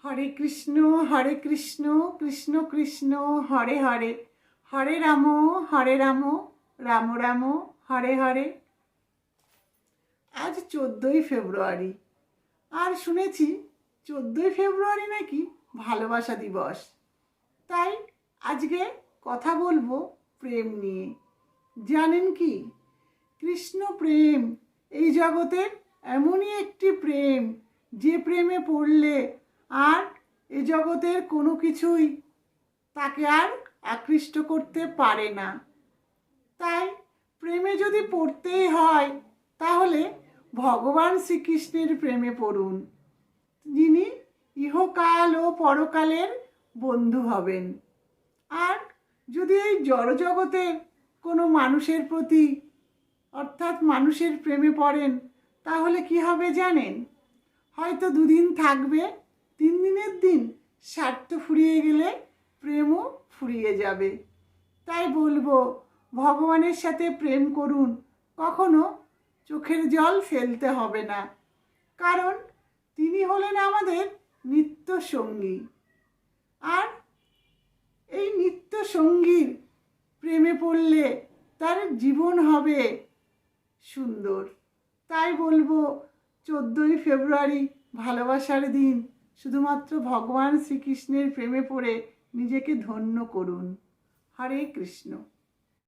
হরে কৃষ্ণ কৃষ্ণ কৃষ্ণ হরে হরে, হরে রাম রাম রাম হরে হরে। আজ 14ই ফেব্রুয়ারি, আর শুনেছি 14ই ফেব্রুয়ারি নাকি ভালোবাসা দিবস। তাই আজকে কথা বলবো প্রেম নিয়ে। জানেন কি, কৃষ্ণ প্রেম এই জগতের এমনই একটি প্রেম, যে প্রেমে পড়লে আর এ জগতের কোনো কিছুই তাকে আর আকৃষ্ট করতে পারে না। তাই প্রেমে যদি পড়তেই হয় তাহলে ভগবান শ্রীকৃষ্ণের প্রেমে পড়ুন, যিনি ইহকাল ও পরকালের বন্ধু হবেন। আর যদি এই জড়জগতের কোনো মানুষের প্রতি অর্থাৎ মানুষের প্রেমে পড়েন তাহলে কি হবে জানেন? হয়তো 2 দিন থাকবে, 3 দিনের দিন স্বার্থ ফুরিয়ে গেলে প্রেমও ফুরিয়ে যাবে। তাই বলবো, ভগবানের সাথে প্রেম করুন, কখনো চোখের জল ফেলতে হবে না, কারণ তিনি হলেন আমাদের নিত্য সঙ্গী। আর এই নিত্য সঙ্গীর প্রেমে পড়লে তার জীবন হবে সুন্দর। তাই বলবো, 14ই ফেব্রুয়ারি ভালোবাসার দিন, শুধুমাত্র ভগবান শ্রীকৃষ্ণের প্রেমে পড়ে নিজেকে ধন্য করুন। হরে কৃষ্ণ।